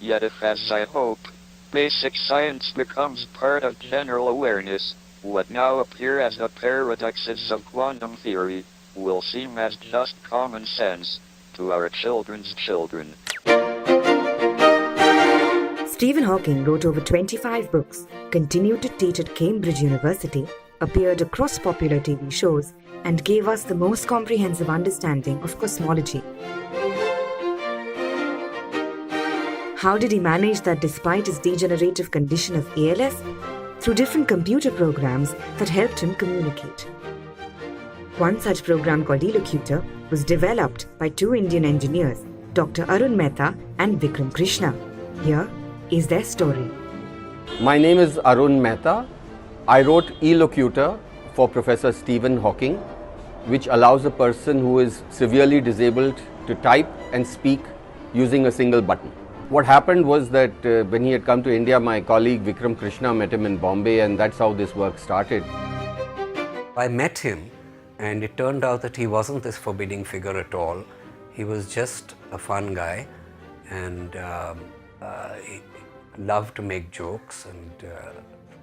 Yet if, as I hope, basic science becomes part of general awareness, what now appear as the paradoxes of quantum theory will seem as just common sense to our children's children. Stephen Hawking wrote over 25 books, continued to teach at Cambridge University, appeared across popular TV shows, and gave us the most comprehensive understanding of cosmology. How did he manage that despite his degenerative condition of ALS? Through different computer programs that helped him communicate. One such program called Elocutor was developed by two Indian engineers, Dr. Arun Mehta and Vikram Krishna. Here is their story. My name is Arun Mehta. I wrote Elocutor for Professor Stephen Hawking, which allows a person who is severely disabled to type and speak using a single button. What happened was that when he had come to India, my colleague Vikram Krishna met him in Bombay, and that's how this work started. I met him, and it turned out that he wasn't this forbidding figure at all. He was just a fun guy, and he loved to make jokes,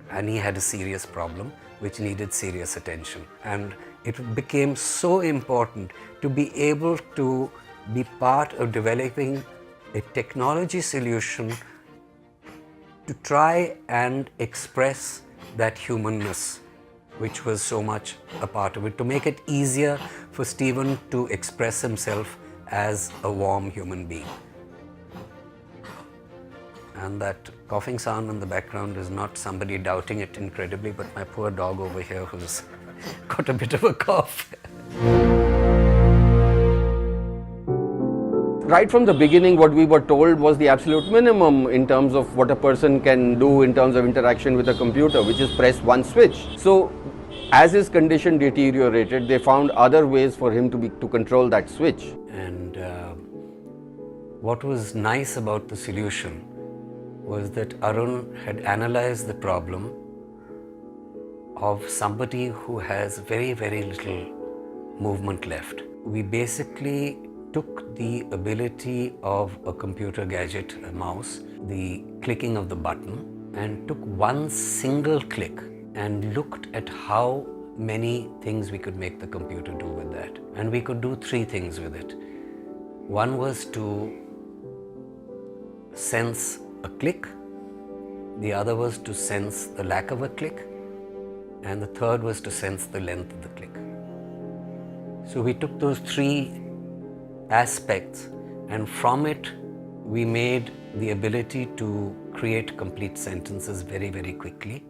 and he had a serious problem which needed serious attention. And it became so important to be able to be part of developing a technology solution to try and express that humanness, which was so much a part of it, to make it easier for Stephen to express himself as a warm human being. And that coughing sound in the background is not somebody doubting it incredibly, but my poor dog over here who's got a bit of a cough. Right from the beginning, what we were told was the absolute minimum in terms of what a person can do in terms of interaction with a computer, which is press one switch. So, as his condition deteriorated, they found other ways for him to control that switch. And what was nice about the solution was that Arun had analyzed the problem of somebody who has very, very little movement left. We basically took the ability of a computer gadget, a mouse, the clicking of the button, and took one single click and looked at how many things we could make the computer do with that. And we could do three things with it. One was to sense a click, the other was to sense the lack of a click, and the third was to sense the length of the click. So we took those three aspects, and from it we made the ability to create complete sentences very, very quickly.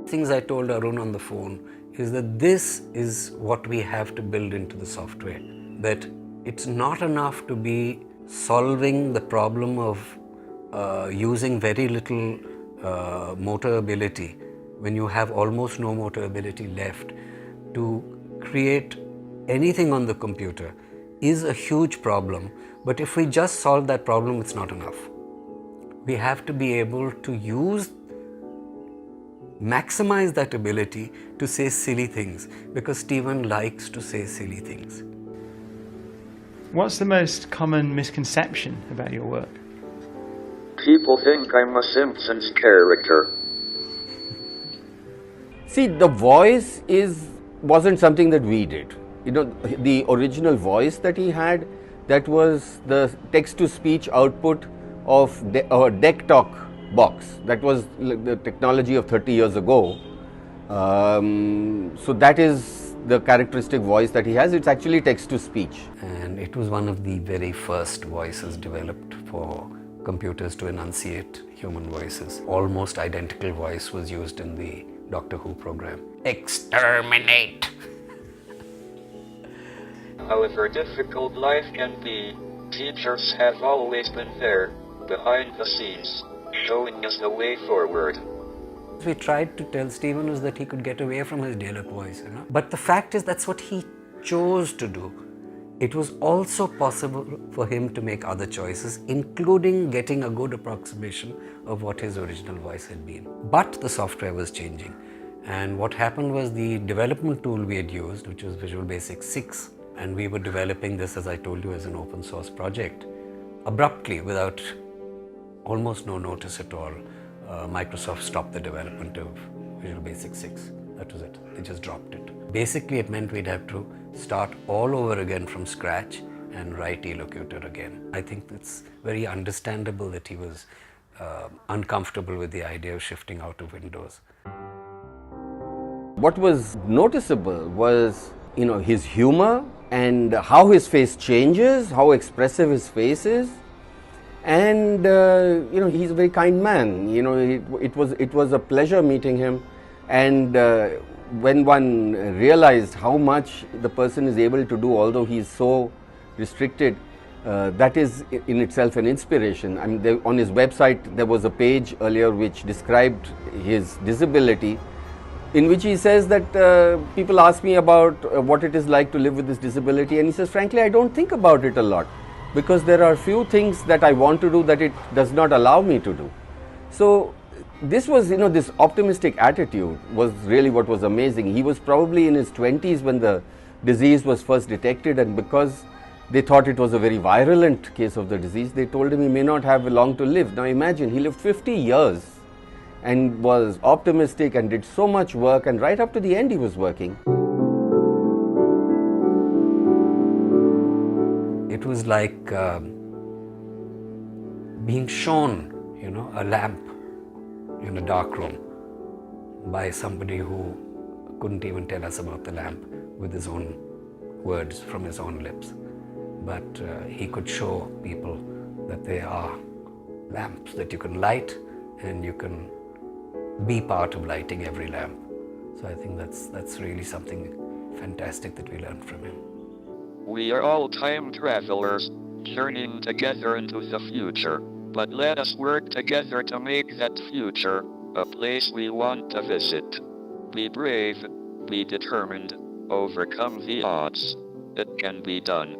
Things I told Arun on the phone is that this is what we have to build into the software, that it's not enough to be solving the problem of using very little motor ability when you have almost no motor ability left. To create anything on the computer is a huge problem, but if we just solve that problem, it's not enough. We have to be able to maximize that ability to say silly things, because Stephen likes to say silly things. What's the most common misconception about your work? People think I'm a Simpsons character. See, the voice wasn't something that we did. You know, the original voice that he had, that was the text-to-speech output of a deck talk box. That was the technology of 30 years ago. So that is the characteristic voice that he has. It's actually text-to-speech. And it was one of the very first voices developed for computers to enunciate human voices. Almost identical voice was used in the Doctor Who program. Exterminate! However difficult life can be, teachers have always been there, behind the scenes, showing us the way forward. We tried to tell Stephen is that he could get away from his Dalek voice, But the fact is that's what he chose to do. It was also possible for him to make other choices, including getting a good approximation of what his original voice had been. But the software was changing. And what happened was the development tool we had used, which was Visual Basic 6, and we were developing this, as I told you, as an open source project, abruptly, without almost no notice at all, Microsoft stopped the development of Visual Basic 6. That was it. They just dropped it. Basically, it meant we'd have to start all over again from scratch and write eLocutor again. I think it's very understandable that he was uncomfortable with the idea of shifting out of Windows. What was noticeable was, his humor and how his face changes, how expressive his face is. And he's a very kind man. It was a pleasure meeting him. And when one realized how much the person is able to do, although he's so restricted, that is in itself an inspiration. I mean, on his website there was a page earlier which described his disability, in which he says that people ask me about what it is like to live with this disability, and he says, frankly, I don't think about it a lot, because there are few things that I want to do that it does not allow me to do. So this was, this optimistic attitude was really what was amazing. He was probably in his 20s when the disease was first detected, and because they thought it was a very virulent case of the disease, they told him he may not have long to live. Now imagine, he lived 50 years and was optimistic and did so much work, and right up to the end he was working. It was like being shown, a lamp in a dark room by somebody who couldn't even tell us about the lamp with his own words from his own lips. But he could show people that there are lamps that you can light, and you can be part of lighting every lamp. So I think that's really something fantastic that we learned from him. We are all time travelers, journeying together into the future, but let us work together to make that future a place we want to visit. Be brave, be determined, overcome the odds. It can be done.